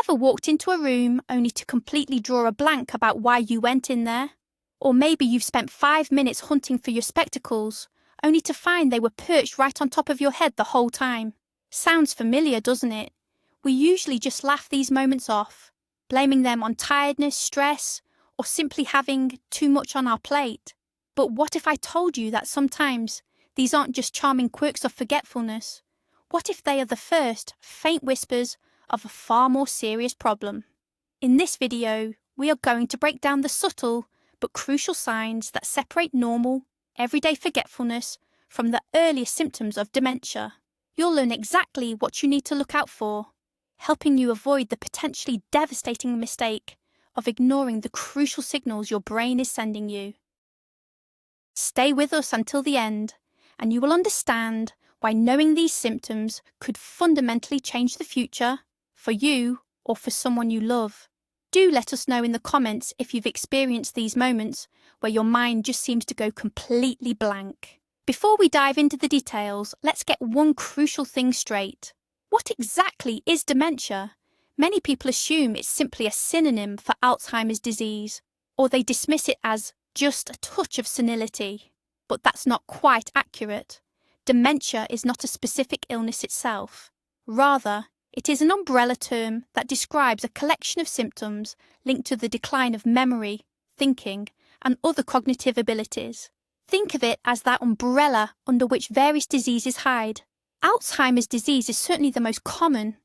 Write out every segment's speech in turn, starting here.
Ever walked into a room only to completely draw a blank about why you went in there? Or maybe you've spent 5 minutes hunting for your spectacles, only to find they were perched right on top of your head the whole time. Sounds familiar, doesn't it? We usually just laugh these moments off, blaming them on tiredness, stress, or simply having too much on our plate. But what if I told you that sometimes these aren't just charming quirks of forgetfulness? What if they are the first, faint whispers of a far more serious problem? In this video, we are going to break down the subtle but crucial signs that separate normal, everyday forgetfulness from the earliest symptoms of dementia. You'll learn exactly what you need to look out for, helping you avoid the potentially devastating mistake of ignoring the crucial signals your brain is sending you. Stay with us until the end, and you will understand why knowing these symptoms could fundamentally change the future for you or for someone you love. Do let us know in the comments if you've experienced these moments where your mind just seems to go completely blank. Before we dive into the details, let's get one crucial thing straight. What exactly is dementia? Many people assume it's simply a synonym for Alzheimer's disease, or they dismiss it as just a touch of senility. But that's not quite accurate. Dementia is not a specific illness itself. Rather, it is an umbrella term that describes a collection of symptoms linked to the decline of memory, thinking, and other cognitive abilities. Think of it as that umbrella under which various diseases hide. Alzheimer's disease is certainly the most common,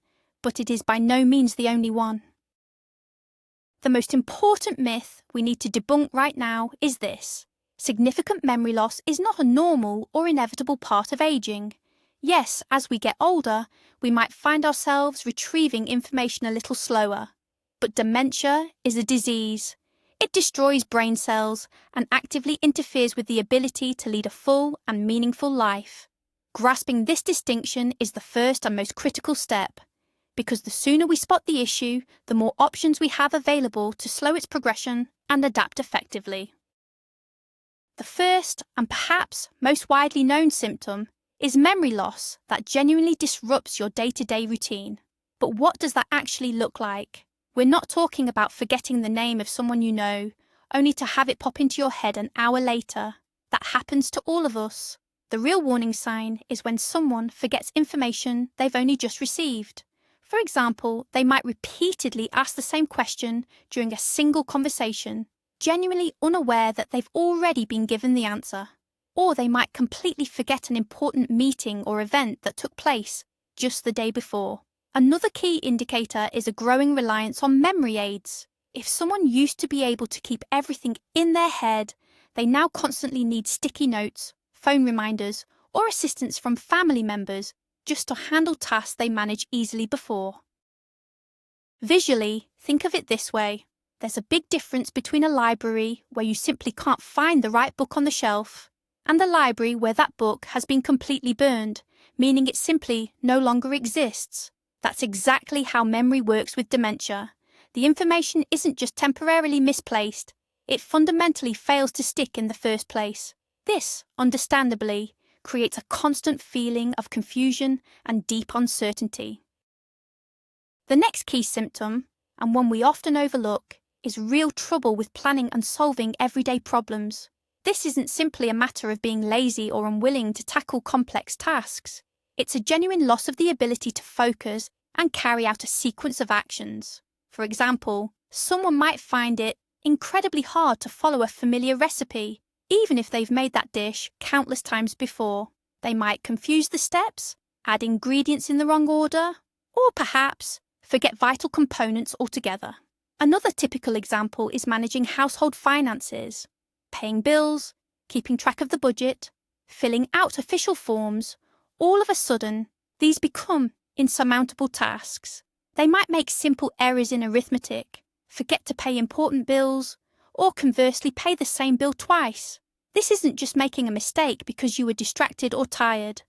but it is by no means the only one. The most important myth we need to debunk right now is this: significant memory loss is not a normal or inevitable part of aging. Yes, as we get older, we might find ourselves retrieving information a little slower. But dementia is a disease. It destroys brain cells and actively interferes with the ability to lead a full and meaningful life. Grasping this distinction is the first and most critical step, because the sooner we spot the issue, the more options we have available to slow its progression and adapt effectively. The first, and perhaps most widely known symptom, is memory loss that genuinely disrupts your day-to-day routine. But what does that actually look like? We're not talking about forgetting the name of someone you know, only to have it pop into your head an hour later. That happens to all of us. The real warning sign is when someone forgets information they've only just received. For example, they might repeatedly ask the same question during a single conversation, genuinely unaware that they've already been given the answer. Or they might completely forget an important meeting or event that took place just the day before. Another key indicator is a growing reliance on memory aids. If someone used to be able to keep everything in their head, they now constantly need sticky notes, phone reminders, or assistance from family members just to handle tasks they managed easily before. Visually, think of it this way. There's a big difference between a library where you simply can't find the right book on the shelf and a library where that book has been completely burned, meaning it simply no longer exists. That's exactly how memory works with dementia. The information isn't just temporarily misplaced, it fundamentally fails to stick in the first place. This, understandably, creates a constant feeling of confusion and deep uncertainty. The next key symptom, and one we often overlook, is real trouble with planning and solving everyday problems. This isn't simply a matter of being lazy or unwilling to tackle complex tasks. It's a genuine loss of the ability to focus and carry out a sequence of actions. For example, someone might find it incredibly hard to follow a familiar recipe, even if they've made that dish countless times before. They might confuse the steps, add ingredients in the wrong order, or perhaps forget vital components altogether. Another typical example is managing household finances. Paying bills, keeping track of the budget, filling out official forms. All of a sudden, these become insurmountable tasks. They might make simple errors in arithmetic, forget to pay important bills, or conversely pay the same bill twice. This isn't just making a mistake because you were distracted or tired.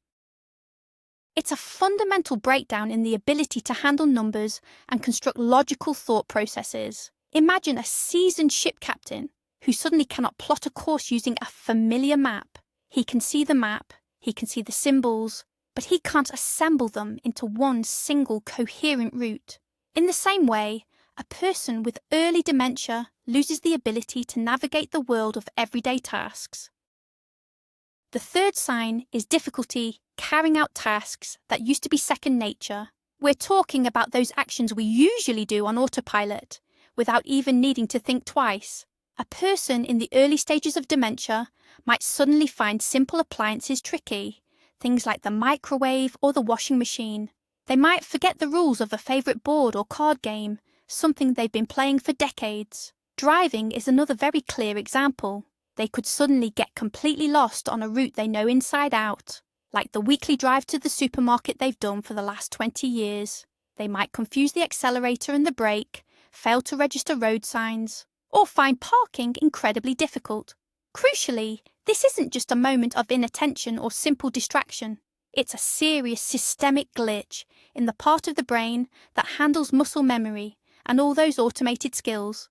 It's a fundamental breakdown in the ability to handle numbers and construct logical thought processes. Imagine a seasoned ship captain who suddenly cannot plot a course using a familiar map. He can see the map, he can see the symbols, but he can't assemble them into one single coherent route. In the same way, a person with early dementia loses the ability to navigate the world of everyday tasks. The third sign is difficulty carrying out tasks that used to be second nature. We're talking about those actions we usually do on autopilot, without even needing to think twice. A person in the early stages of dementia might suddenly find simple appliances tricky, things like the microwave or the washing machine. They might forget the rules of a favourite board or card game, something they've been playing for decades. Driving is another very clear example. They could suddenly get completely lost on a route they know inside out, like the weekly drive to the supermarket they've done for the last 20 years. They might confuse the accelerator and the brake, fail to register road signs, or find parking incredibly difficult. Crucially, this isn't just a moment of inattention or simple distraction. It's a serious systemic glitch in the part of the brain that handles muscle memory and all those automated skills.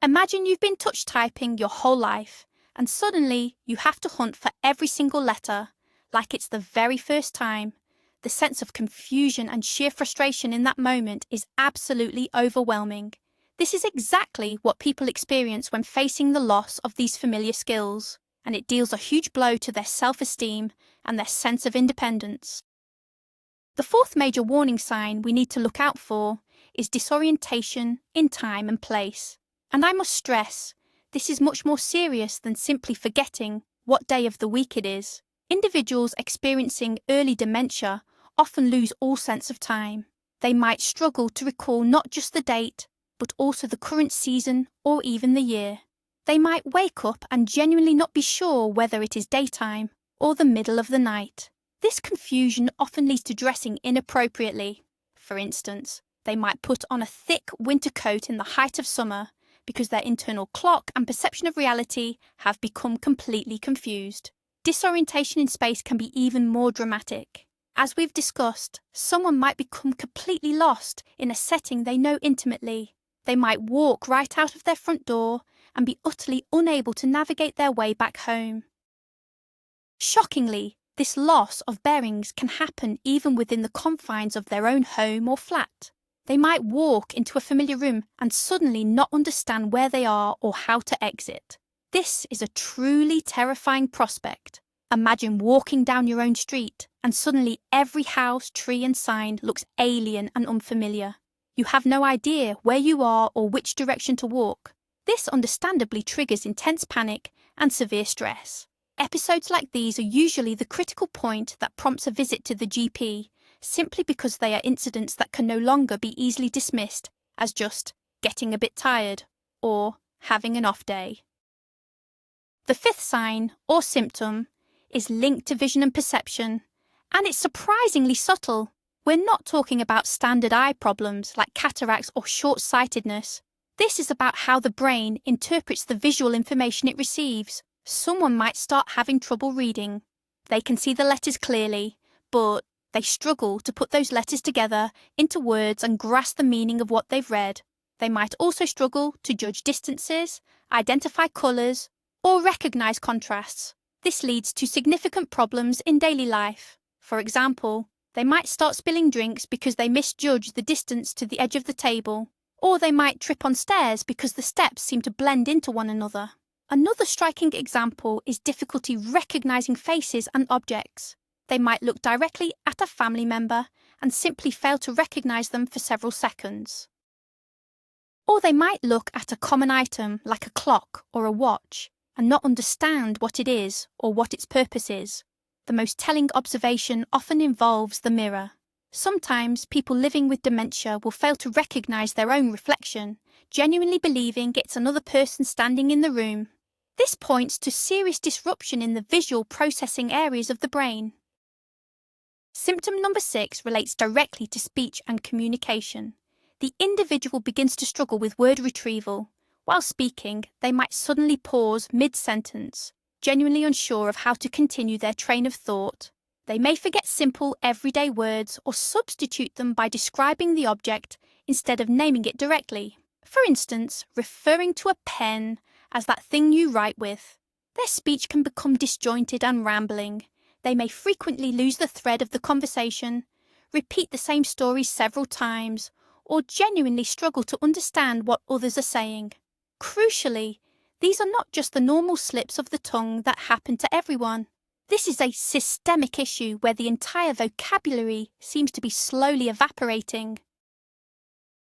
Imagine you've been touch typing your whole life, and suddenly you have to hunt for every single letter, like it's the very first time. The sense of confusion and sheer frustration in that moment is absolutely overwhelming. This is exactly what people experience when facing the loss of these familiar skills, and it deals a huge blow to their self-esteem and their sense of independence. The fourth major warning sign we need to look out for is disorientation in time and place. And I must stress, this is much more serious than simply forgetting what day of the week it is. Individuals experiencing early dementia often lose all sense of time. They might struggle to recall not just the date, but also the current season or even the year. They might wake up and genuinely not be sure whether it is daytime or the middle of the night. This confusion often leads to dressing inappropriately. For instance, they might put on a thick winter coat in the height of summer because their internal clock and perception of reality have become completely confused. Disorientation in space can be even more dramatic. As we've discussed, someone might become completely lost in a setting they know intimately. They might walk right out of their front door and be utterly unable to navigate their way back home. Shockingly, this loss of bearings can happen even within the confines of their own home or flat. They might walk into a familiar room and suddenly not understand where they are or how to exit. This is a truly terrifying prospect. Imagine walking down your own street and suddenly every house, tree and sign looks alien and unfamiliar. You have no idea where you are or which direction to walk. This understandably triggers intense panic and severe stress. Episodes like these are usually the critical point that prompts a visit to the GP, simply because they are incidents that can no longer be easily dismissed as just getting a bit tired or having an off day. The fifth sign, or symptom, is linked to vision and perception, and it's surprisingly subtle. We're not talking about standard eye problems like cataracts or short-sightedness. This is about how the brain interprets the visual information it receives. Someone might start having trouble reading. They can see the letters clearly, but they struggle to put those letters together into words and grasp the meaning of what they've read. They might also struggle to judge distances, identify colours, or recognise contrasts. This leads to significant problems in daily life. For example, they might start spilling drinks because they misjudge the distance to the edge of the table, or they might trip on stairs because the steps seem to blend into one another. Another striking example is difficulty recognising faces and objects. They might look directly at a family member and simply fail to recognise them for several seconds. Or they might look at a common item like a clock or a watch and not understand what it is or what its purpose is. The most telling observation often involves the mirror. Sometimes people living with dementia will fail to recognise their own reflection, genuinely believing it's another person standing in the room. This points to serious disruption in the visual processing areas of the brain. Symptom number 6 relates directly to speech and communication. The individual begins to struggle with word retrieval. While speaking, they might suddenly pause mid-sentence, genuinely unsure of how to continue their train of thought. They may forget simple, everyday words or substitute them by describing the object instead of naming it directly. For instance, referring to a pen as that thing you write with. Their speech can become disjointed and rambling. They may frequently lose the thread of the conversation, repeat the same story several times, or genuinely struggle to understand what others are saying. Crucially, these are not just the normal slips of the tongue that happen to everyone. This is a systemic issue where the entire vocabulary seems to be slowly evaporating.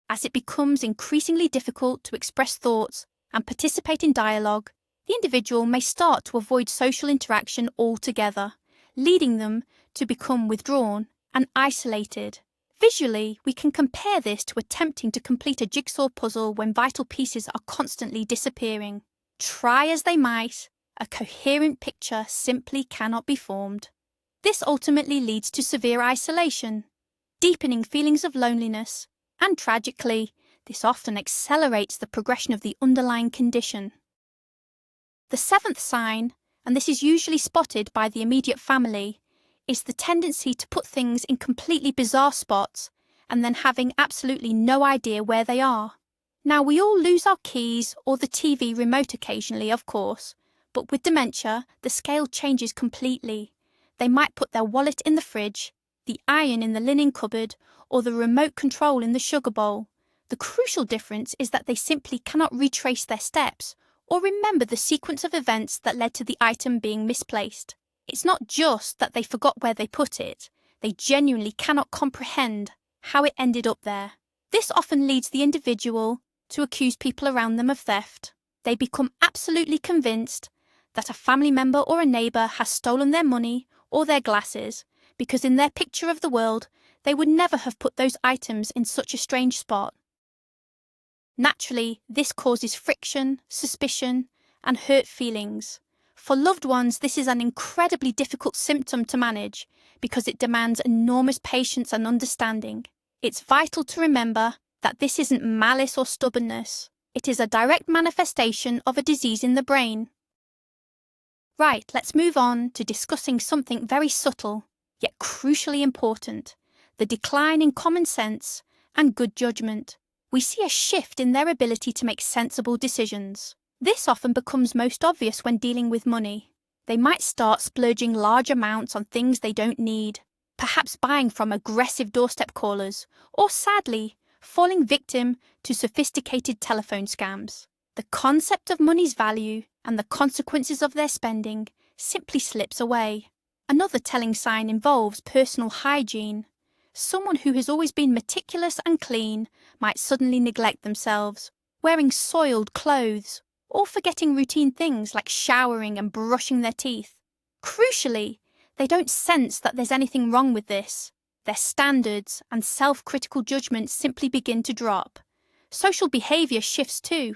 As it becomes increasingly difficult to express thoughts and participate in dialogue, the individual may start to avoid social interaction altogether, leading them to become withdrawn and isolated. Visually, we can compare this to attempting to complete a jigsaw puzzle when vital pieces are constantly disappearing. Try as they might, a coherent picture simply cannot be formed. This ultimately leads to severe isolation, deepening feelings of loneliness, and tragically, this often accelerates the progression of the underlying condition. The seventh sign, and this is usually spotted by the immediate family, is the tendency to put things in completely bizarre spots and then having absolutely no idea where they are. Now, we all lose our keys or the TV remote occasionally, of course, but with dementia, the scale changes completely. They might put their wallet in the fridge, the iron in the linen cupboard, or the remote control in the sugar bowl. The crucial difference is that they simply cannot retrace their steps or remember the sequence of events that led to the item being misplaced. It's not just that they forgot where they put it, they genuinely cannot comprehend how it ended up there. This often leads the individual to accuse people around them of theft. They become absolutely convinced that a family member or a neighbour has stolen their money or their glasses, because in their picture of the world, they would never have put those items in such a strange spot. Naturally, this causes friction, suspicion, and hurt feelings. For loved ones, this is an incredibly difficult symptom to manage because it demands enormous patience and understanding. It's vital to remember that this isn't malice or stubbornness. It is a direct manifestation of a disease in the brain. Right, let's move on to discussing something very subtle, yet crucially important: the decline in common sense and good judgment. We see a shift in their ability to make sensible decisions. This often becomes most obvious when dealing with money. They might start splurging large amounts on things they don't need, perhaps buying from aggressive doorstep callers, or sadly, falling victim to sophisticated telephone scams. The concept of money's value and the consequences of their spending simply slips away. Another telling sign involves personal hygiene. Someone who has always been meticulous and clean might suddenly neglect themselves, wearing soiled clothes, or forgetting routine things like showering and brushing their teeth. Crucially, they don't sense that there's anything wrong with this. Their standards and self-critical judgment simply begin to drop. Social behaviour shifts too.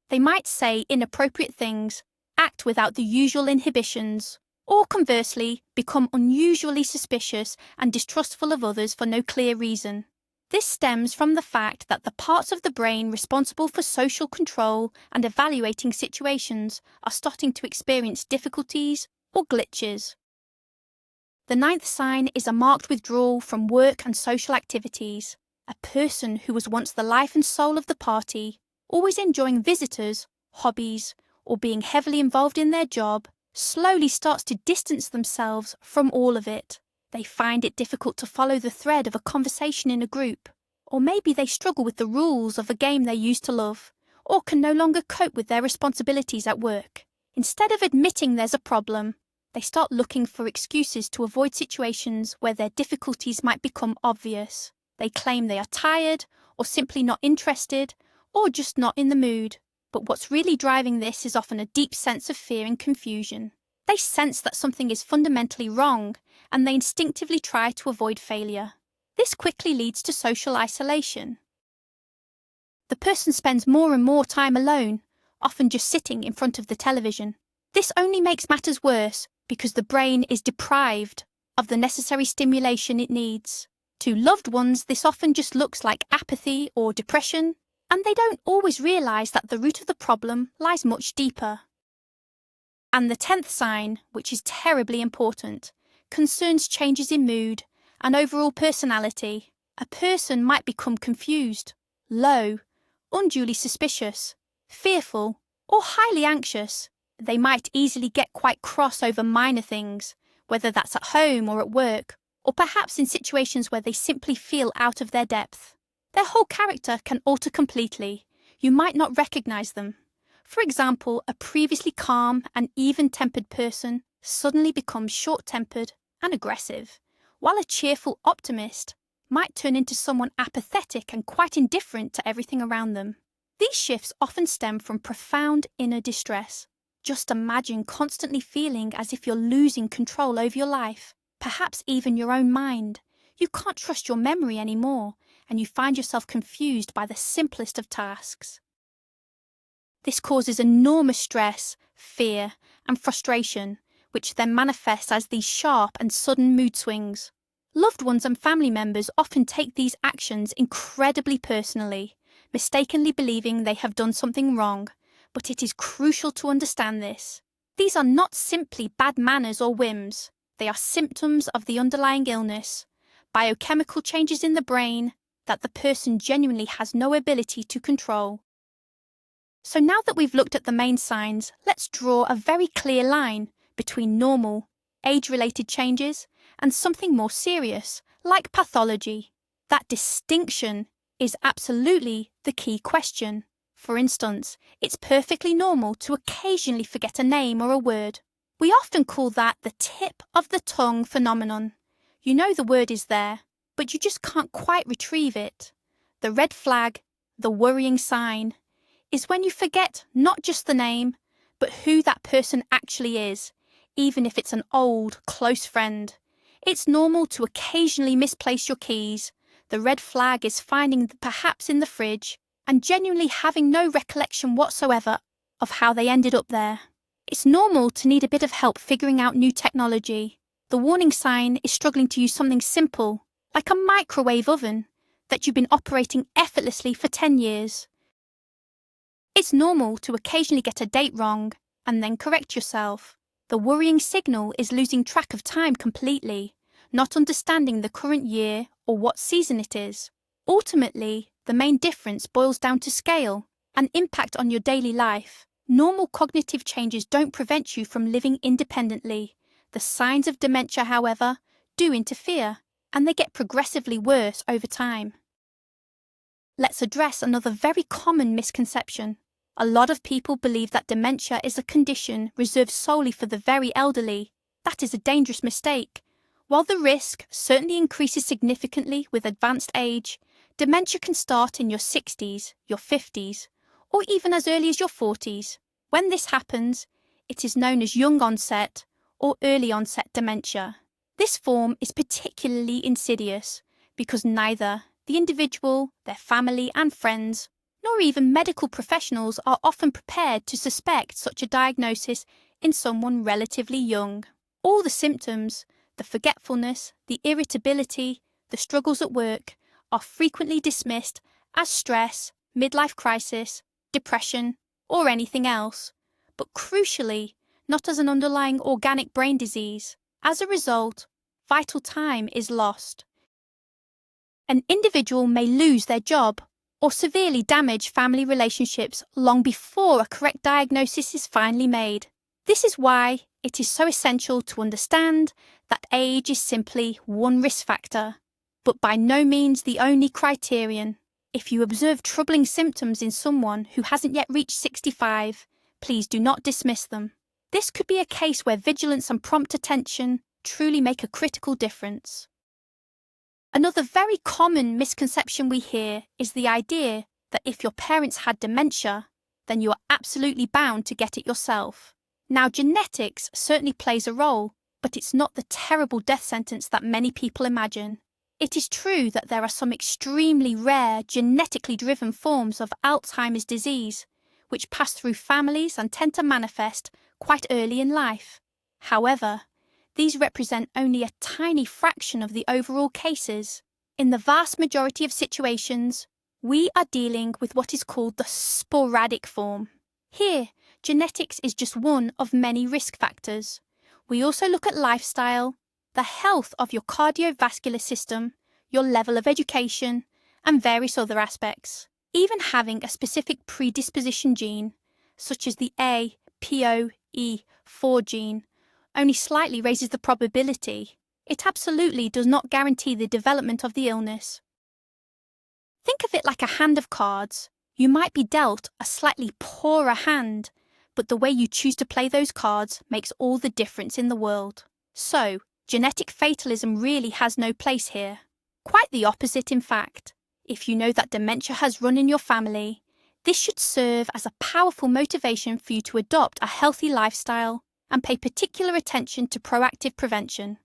They might say inappropriate things, act without the usual inhibitions, or conversely, become unusually suspicious and distrustful of others for no clear reason. This stems from the fact that the parts of the brain responsible for social control and evaluating situations are starting to experience difficulties or glitches. The ninth sign is a marked withdrawal from work and social activities. A person who was once the life and soul of the party, always enjoying visitors, hobbies, or being heavily involved in their job, slowly starts to distance themselves from all of it. They find it difficult to follow the thread of a conversation in a group, or maybe they struggle with the rules of a game they used to love, or can no longer cope with their responsibilities at work. Instead of admitting there's a problem, they start looking for excuses to avoid situations where their difficulties might become obvious. They claim they are tired, or simply not interested, or just not in the mood. But what's really driving this is often a deep sense of fear and confusion. They sense that something is fundamentally wrong, and they instinctively try to avoid failure. This quickly leads to social isolation. The person spends more and more time alone, often just sitting in front of the television. This only makes matters worse because the brain is deprived of the necessary stimulation it needs. To loved ones, this often just looks like apathy or depression, and they don't always realise that the root of the problem lies much deeper. And the 10th sign, which is terribly important, concerns changes in mood and overall personality. A person might become confused, low, unduly suspicious, fearful, or highly anxious. They might easily get quite cross over minor things, whether that's at home or at work, or perhaps in situations where they simply feel out of their depth. Their whole character can alter completely. You might not recognize them. For example, a previously calm and even-tempered person suddenly becomes short-tempered and aggressive, while a cheerful optimist might turn into someone apathetic and quite indifferent to everything around them. These shifts often stem from profound inner distress. Just imagine constantly feeling as if you're losing control over your life, perhaps even your own mind. You can't trust your memory anymore, and you find yourself confused by the simplest of tasks. This causes enormous stress, fear, and frustration, which then manifests as these sharp and sudden mood swings. Loved ones and family members often take these actions incredibly personally, mistakenly believing they have done something wrong, but it is crucial to understand this. These are not simply bad manners or whims. They are symptoms of the underlying illness, biochemical changes in the brain that the person genuinely has no ability to control. So now that we've looked at the main signs, let's draw a very clear line between normal, age-related changes and something more serious, like pathology. That distinction is absolutely the key question. For instance, it's perfectly normal to occasionally forget a name or a word. We often call that the tip of the tongue phenomenon. You know the word is there, but you just can't quite retrieve it. The red flag, the worrying sign, is when you forget not just the name, but who that person actually is, even if it's an old, close friend. It's normal to occasionally misplace your keys. The red flag is finding them perhaps in the fridge and genuinely having no recollection whatsoever of how they ended up there. It's normal to need a bit of help figuring out new technology. The warning sign is struggling to use something simple, like a microwave oven, that you've been operating effortlessly for 10 years. It's normal to occasionally get a date wrong and then correct yourself. The worrying signal is losing track of time completely, not understanding the current year or what season it is. Ultimately, the main difference boils down to scale and impact on your daily life. Normal cognitive changes don't prevent you from living independently. The signs of dementia, however, do interfere, and they get progressively worse over time. Let's address another very common misconception. A lot of people believe that dementia is a condition reserved solely for the very elderly. That is a dangerous mistake. While the risk certainly increases significantly with advanced age, dementia can start in your 60s, your 50s, or even as early as your 40s. When this happens, it is known as young onset or early onset dementia. This form is particularly insidious because neither the individual, their family and friends, nor even medical professionals are often prepared to suspect such a diagnosis in someone relatively young. All the symptoms, the forgetfulness, the irritability, the struggles at work, are frequently dismissed as stress, midlife crisis, depression, or anything else, but crucially, not as an underlying organic brain disease. As a result, vital time is lost. An individual may lose their job or severely damage family relationships long before a correct diagnosis is finally made. This is why it is so essential to understand that age is simply one risk factor, but by no means the only criterion. If you observe troubling symptoms in someone who hasn't yet reached 65, please do not dismiss them. This could be a case where vigilance and prompt attention truly make a critical difference. Another very common misconception we hear is the idea that if your parents had dementia, then you are absolutely bound to get it yourself. Now, genetics certainly plays a role, but it's not the terrible death sentence that many people imagine. It is true that there are some extremely rare, genetically driven forms of Alzheimer's disease, which pass through families and tend to manifest quite early in life. However, these represent only a tiny fraction of the overall cases. In the vast majority of situations, we are dealing with what is called the sporadic form. Here, genetics is just one of many risk factors. We also look at lifestyle, the health of your cardiovascular system, your level of education, and various other aspects. Even having a specific predisposition gene, such as the APOE4 gene, only slightly raises the probability. it absolutely does not guarantee the development of the illness. Think of it like a hand of cards. You might be dealt a slightly poorer hand, but the way you choose to play those cards makes all the difference in the world. So, genetic fatalism really has no place here. Quite the opposite, in fact. If you know that dementia has run in your family, this should serve as a powerful motivation for you to adopt a healthy lifestyle and pay particular attention to proactive prevention.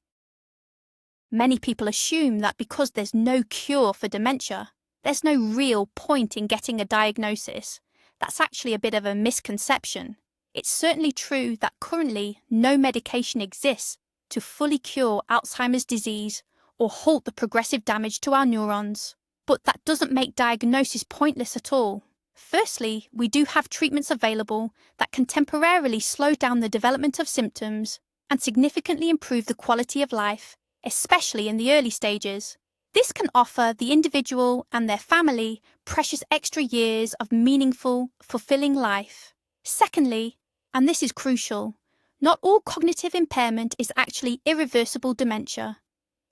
Many people assume that because there's no cure for dementia, there's no real point in getting a diagnosis. That's actually a bit of a misconception. It's certainly true that currently no medication exists to fully cure Alzheimer's disease or halt the progressive damage to our neurons. But that doesn't make diagnosis pointless at all. Firstly, we do have treatments available that can temporarily slow down the development of symptoms and significantly improve the quality of life, especially in the early stages. This can offer the individual and their family precious extra years of meaningful, fulfilling life. Secondly, and this is crucial, not all cognitive impairment is actually irreversible dementia.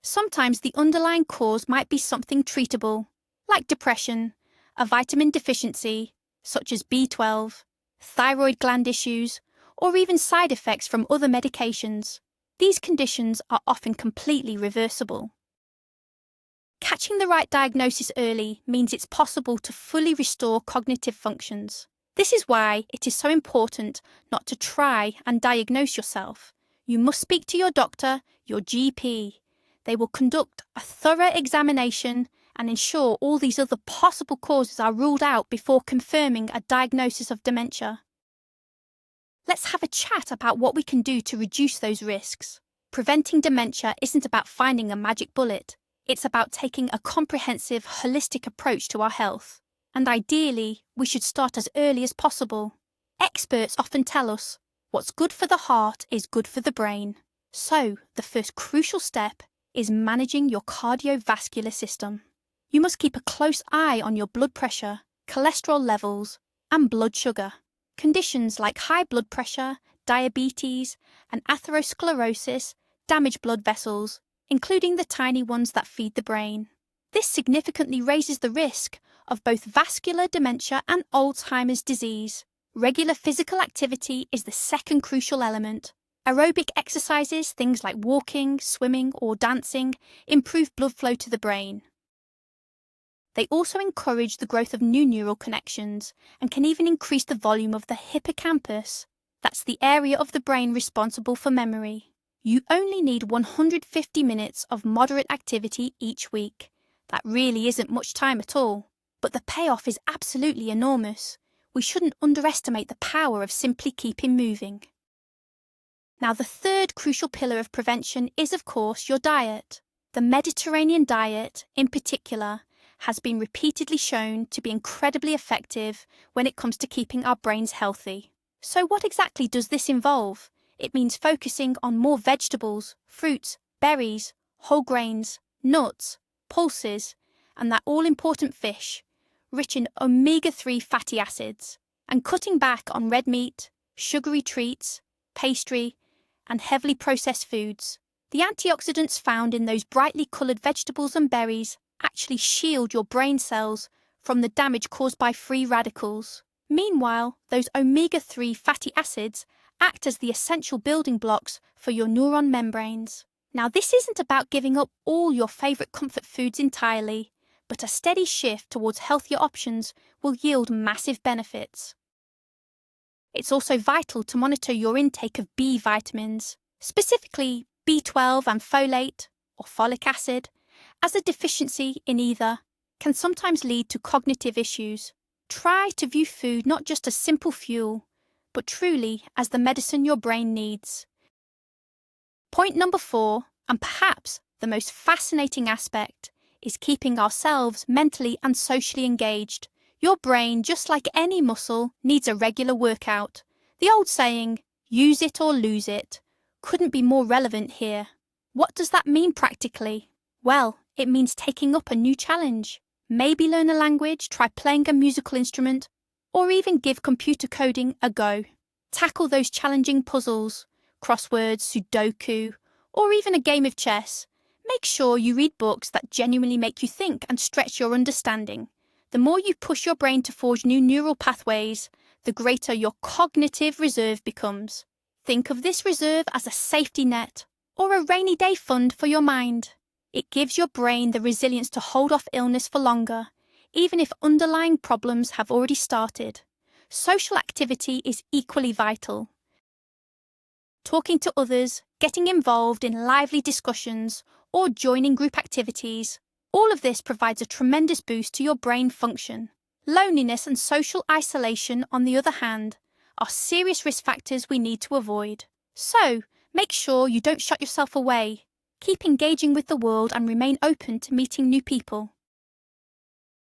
Sometimes the underlying cause might be something treatable, like depression, a vitamin deficiency, such as B12, thyroid gland issues, or even side effects from other medications. These conditions are often completely reversible. Catching the right diagnosis early means it's possible to fully restore cognitive functions. This is why it is so important not to try and diagnose yourself. You must speak to your doctor, your GP. They will conduct a thorough examination and ensure all these other possible causes are ruled out before confirming a diagnosis of dementia. Let's have a chat about what we can do to reduce those risks. Preventing dementia isn't about finding a magic bullet. It's about taking a comprehensive, holistic approach to our health. And ideally, we should start as early as possible. Experts often tell us, what's good for the heart is good for the brain. So, the first crucial step is managing your cardiovascular system. You must keep a close eye on your blood pressure, cholesterol levels, and blood sugar. Conditions like high blood pressure, diabetes, and atherosclerosis damage blood vessels, including the tiny ones that feed the brain. This significantly raises the risk of both vascular dementia and Alzheimer's disease. Regular physical activity is the second crucial element. Aerobic exercises, things like walking, swimming, or dancing, improve blood flow to the brain. They also encourage the growth of new neural connections and can even increase the volume of the hippocampus. That's the area of the brain responsible for memory. You only need 150 minutes of moderate activity each week. That really isn't much time at all, but the payoff is absolutely enormous. We shouldn't underestimate the power of simply keeping moving. Now, the third crucial pillar of prevention is, of course, your diet. The Mediterranean diet, in particular, has been repeatedly shown to be incredibly effective when it comes to keeping our brains healthy. So what exactly does this involve? It means focusing on more vegetables, fruits, berries, whole grains, nuts, pulses, and that all-important fish, rich in omega-3 fatty acids, and cutting back on red meat, sugary treats, pastry, and heavily processed foods. The antioxidants found in those brightly coloured vegetables and berries actually shield your brain cells from the damage caused by free radicals. Meanwhile, those omega-3 fatty acids act as the essential building blocks for your neuron membranes. Now, this isn't about giving up all your favourite comfort foods entirely, but a steady shift towards healthier options will yield massive benefits. It's also vital to monitor your intake of B vitamins, specifically B12 and folate, or folic acid, as a deficiency in either can sometimes lead to cognitive issues. Try to view food not just as simple fuel, but truly as the medicine your brain needs. Point number 4, and perhaps the most fascinating aspect, is keeping ourselves mentally and socially engaged. Your brain, just like any muscle, needs a regular workout. The old saying, use it or lose it, couldn't be more relevant here. What does that mean practically? Well, it means taking up a new challenge. Maybe learn a language, try playing a musical instrument, or even give computer coding a go. Tackle those challenging puzzles, crosswords, Sudoku, or even a game of chess, make sure you read books that genuinely make you think and stretch your understanding. The more you push your brain to forge new neural pathways, the greater your cognitive reserve becomes. Think of this reserve as a safety net or a rainy day fund for your mind. It gives your brain the resilience to hold off illness for longer, even if underlying problems have already started. Social activity is equally vital. Talking to others, getting involved in lively discussions, or joining group activities, all of this provides a tremendous boost to your brain function. Loneliness and social isolation, on the other hand, are serious risk factors we need to avoid. So, make sure you don't shut yourself away. Keep engaging with the world and remain open to meeting new people.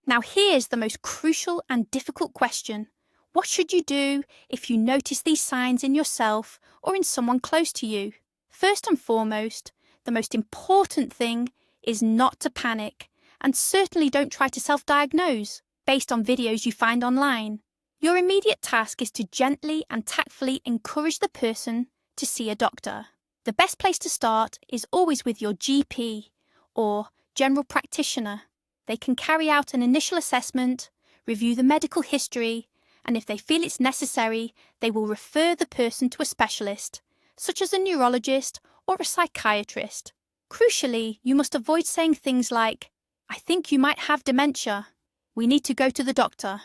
Now here's the most crucial and difficult question. What should you do if you notice these signs in yourself or in someone close to you? First and foremost, the most important thing is not to panic, and certainly don't try to self-diagnose based on videos you find online. Your immediate task is to gently and tactfully encourage the person to see a doctor. The best place to start is always with your GP or general practitioner. They can carry out an initial assessment, review the medical history, and if they feel it's necessary, they will refer the person to a specialist, such as a neurologist or a psychiatrist. Crucially, you must avoid saying things like, "I think you might have dementia. We need to go to the doctor."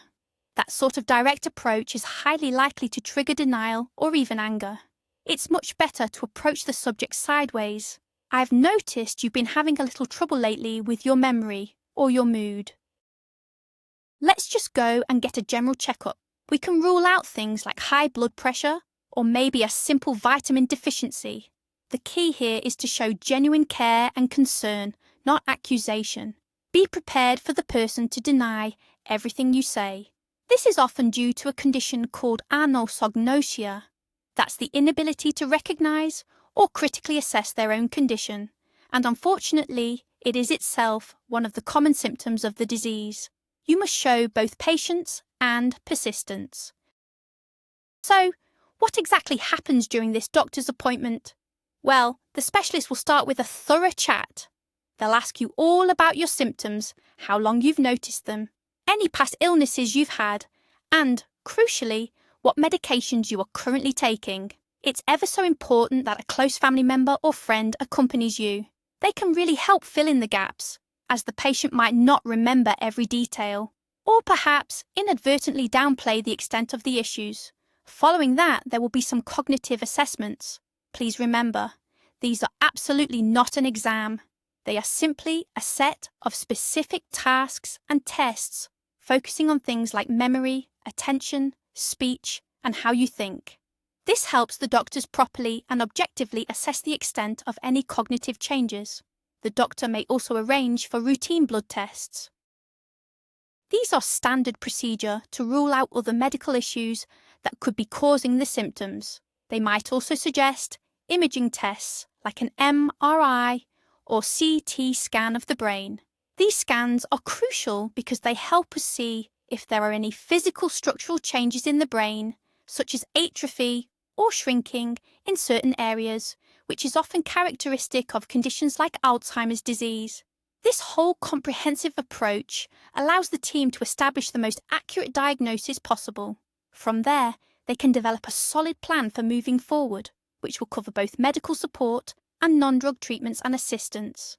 That sort of direct approach is highly likely to trigger denial or even anger. It's much better to approach the subject sideways. "I've noticed you've been having a little trouble lately with your memory or your mood. Let's just go and get a general checkup. We can rule out things like high blood pressure or maybe a simple vitamin deficiency." The key here is to show genuine care and concern, not accusation. Be prepared for the person to deny everything you say. This is often due to a condition called anosognosia. That's the inability to recognize or critically assess their own condition, and unfortunately, it is itself one of the common symptoms of the disease. You must show both patience and persistence. So, what exactly happens during this doctor's appointment? Well, the specialist will start with a thorough chat. They'll ask you all about your symptoms, how long you've noticed them, any past illnesses you've had, and, crucially, what medications you are currently taking. It's ever so important that a close family member or friend accompanies you. They can really help fill in the gaps, as the patient might not remember every detail, or perhaps inadvertently downplay the extent of the issues. Following that, there will be some cognitive assessments. Please remember, these are absolutely not an exam. They are simply a set of specific tasks and tests, focusing on things like memory, attention, speech, and how you think. This helps the doctors properly and objectively assess the extent of any cognitive changes. The doctor may also arrange for routine blood tests. These are standard procedure to rule out other medical issues that could be causing the symptoms. They might also suggest imaging tests like an MRI or CT scan of the brain. These scans are crucial because they help us see if there are any physical structural changes in the brain, such as atrophy or shrinking in certain areas, which is often characteristic of conditions like Alzheimer's disease. This whole comprehensive approach allows the team to establish the most accurate diagnosis possible. From there, they can develop a solid plan for moving forward, which will cover both medical support and non-drug treatments and assistance.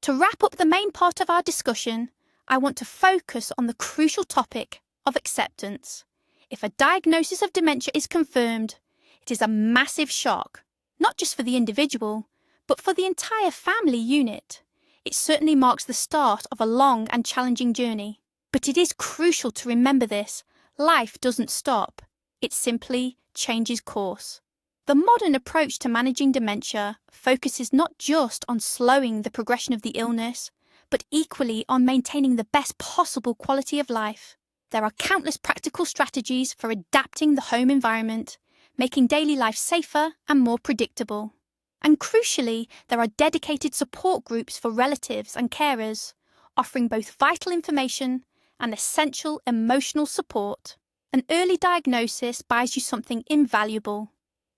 To wrap up the main part of our discussion, I want to focus on the crucial topic of acceptance. If a diagnosis of dementia is confirmed, it is a massive shock, not just for the individual, but for the entire family unit. It certainly marks the start of a long and challenging journey. But it is crucial to remember this. Life doesn't stop. It simply changes course. The modern approach to managing dementia focuses not just on slowing the progression of the illness, but equally on maintaining the best possible quality of life. There are countless practical strategies for adapting the home environment, making daily life safer and more predictable. And crucially, there are dedicated support groups for relatives and carers, offering both vital information and essential emotional support. An early diagnosis buys you something invaluable: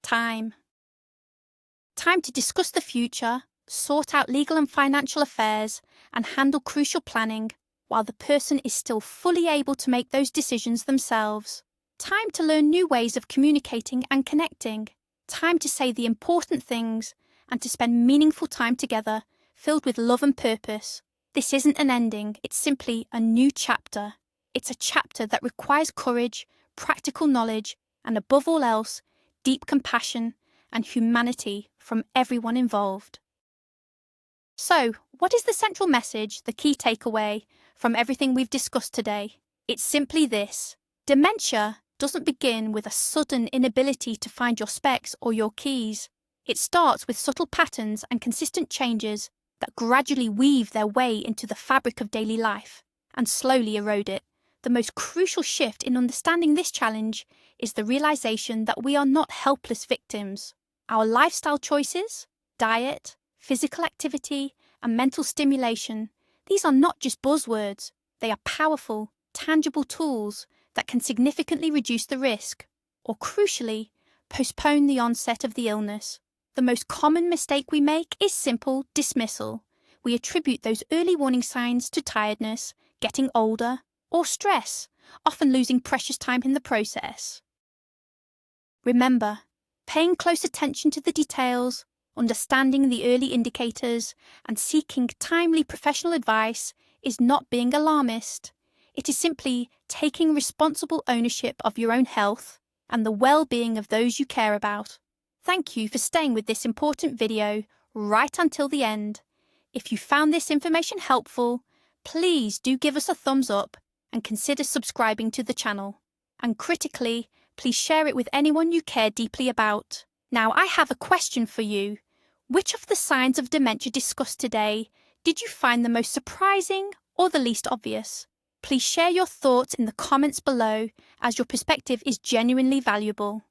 time. Time to discuss the future, sort out legal and financial affairs, and handle crucial planning while the person is still fully able to make those decisions themselves. Time to learn new ways of communicating and connecting. Time to say the important things and to spend meaningful time together, filled with love and purpose. This isn't an ending, it's simply a new chapter. It's a chapter that requires courage, practical knowledge, and above all else, deep compassion and humanity from everyone involved. So, what is the central message, the key takeaway from everything we've discussed today? It's simply this: dementia doesn't begin with a sudden inability to find your specs or your keys. It starts with subtle patterns and consistent changes that gradually weave their way into the fabric of daily life and slowly erode it. The most crucial shift in understanding this challenge is the realization that we are not helpless victims. Our lifestyle choices, diet, physical activity, and mental stimulation, these are not just buzzwords. They are powerful, tangible tools that can significantly reduce the risk, or crucially, postpone the onset of the illness. The most common mistake we make is simple dismissal. We attribute those early warning signs to tiredness, getting older, or stress, often losing precious time in the process. Remember, paying close attention to the details, understanding the early indicators, and seeking timely professional advice is not being alarmist. It is simply taking responsible ownership of your own health and the well-being of those you care about. Thank you for staying with this important video right until the end. If you found this information helpful, please do give us a thumbs up and consider subscribing to the channel. And critically, please share it with anyone you care deeply about. Now, I have a question for you. Which of the signs of dementia discussed today did you find the most surprising or the least obvious? Please share your thoughts in the comments below, as your perspective is genuinely valuable.